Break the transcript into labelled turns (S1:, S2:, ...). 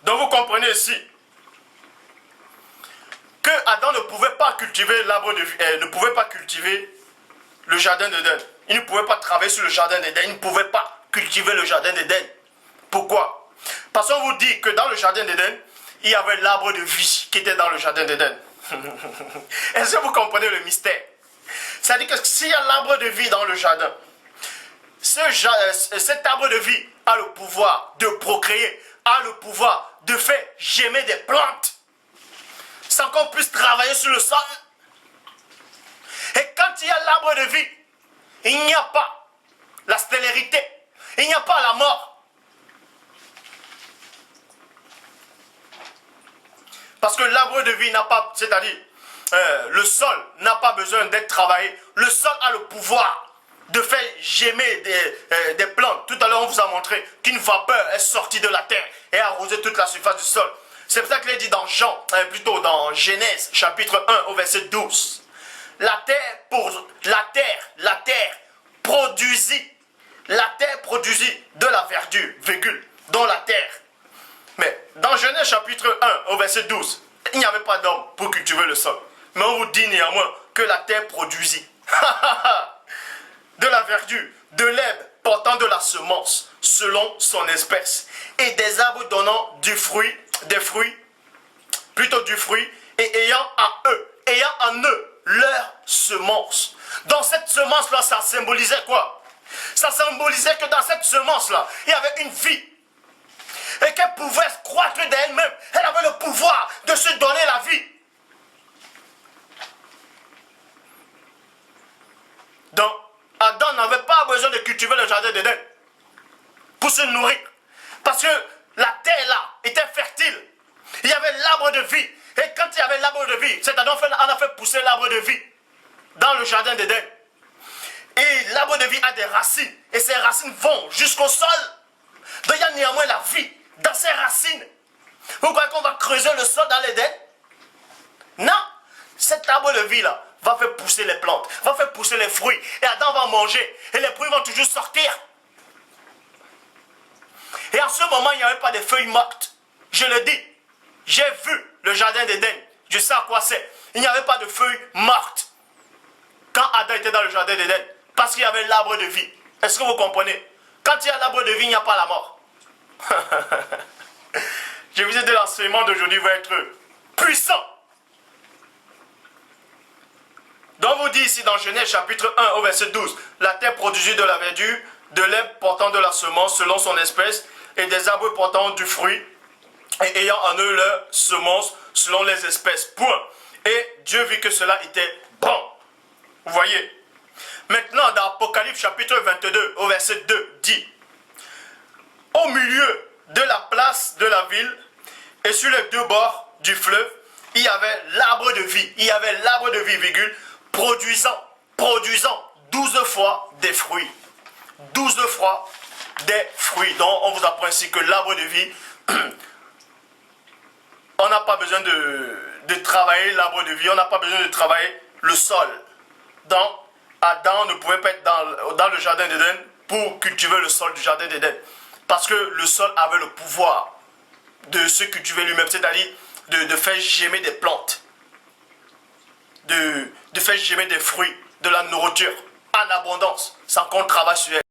S1: Donc vous comprenez ici que Adam ne pouvait pas cultiver l'arbre de vie, ne pouvait pas cultiver le jardin d'Éden. Il ne pouvait pas travailler sur le jardin d'Éden. Il ne pouvait pas cultiver le jardin d'Éden. Pourquoi? Parce qu'on vous dit que dans le jardin d'Éden, il y avait l'arbre de vie qui était dans le jardin d'Éden. Est-ce que vous comprenez le mystère? C'est-à-dire que s'il y a l'arbre de vie dans le jardin, cet arbre de vie a le pouvoir de procréer, a le pouvoir de faire germer des plantes sans qu'on puisse travailler sur le sol. Et quand il y a l'arbre de vie, il n'y a pas la stérilité, il n'y a pas la mort. Parce que l'arbre de vie n'a pas, c'est-à-dire le sol n'a pas besoin d'être travaillé. Le sol a le pouvoir de faire germer des plantes. Tout à l'heure, on vous a montré qu'une vapeur est sortie de la terre et a arrosé toute la surface du sol. C'est pour ça qu'il est dit dans plutôt dans Genèse, chapitre 1, au verset 12. La terre produisit de la verdure, virgule, dans la terre. Mais dans Genèse chapitre 1, au verset 12, il n'y avait pas d'homme pour cultiver le sol. Mais on vous dit néanmoins que la terre produisit de la verdure, de l'herbe portant de la semence selon son espèce, et des arbres donnant du fruit, et ayant en eux leur semence. Dans cette semence-là, ça symbolisait quoi? Ça symbolisait que dans cette semence-là, il y avait une vie. Et qu'elle pouvait croître d'elle-même. Elle avait le pouvoir de se donner la vie. Donc, Adam n'avait pas besoin de cultiver le jardin d'Éden pour se nourrir. Parce que la terre là était fertile. Il y avait l'arbre de vie. Et quand il y avait l'arbre de vie, c'est-à-dire on a fait pousser l'arbre de vie dans le jardin d'Éden. Et l'arbre de vie a des racines. Et ces racines vont jusqu'au sol. Donc il y a néanmoins la vie dans ces racines. Vous croyez qu'on va creuser le sol dans l'Éden? Non. Cet arbre de vie là va faire pousser les plantes, va faire pousser les fruits. Et Adam va manger. Et les fruits vont toujours sortir. Et en ce moment, il n'y avait pas de feuilles mortes. Je le dis. J'ai vu le jardin d'Éden. Je sais à quoi c'est. Il n'y avait pas de feuilles mortes quand Adam était dans le jardin d'Éden. Parce qu'il y avait l'arbre de vie. Est-ce que vous comprenez? Quand il y a l'arbre de vie, il n'y a pas la mort. Je vous ai dit, l'enseignement d'aujourd'hui va être puissant. Donc on vous dit ici dans Genèse chapitre 1 au verset 12, la terre produisit de la verdure, de l'herbe portant de la semence selon son espèce, et des arbres portant du fruit, et ayant en eux leur semence selon les espèces. Point. Et Dieu vit que cela était bon. Vous voyez? Maintenant, dans Apocalypse chapitre 22 au verset 2, dit, au milieu de la place de la ville et sur les deux bords du fleuve, il y avait l'arbre de vie. Il y avait l'arbre de vie, virgule, produisant 12 fois des fruits. 12 fois des fruits. Donc, on vous apprend ici que l'arbre de vie, on n'a pas besoin de travailler l'arbre de vie, on n'a pas besoin de travailler le sol. Donc, Adam ne pouvait pas être dans le jardin d'Éden pour cultiver le sol du jardin d'Éden. Parce que le sol avait le pouvoir de se cultiver lui-même, c'est-à-dire de faire germer des plantes, de faire germer des fruits, de la nourriture en abondance, sans qu'on travaille sur elle.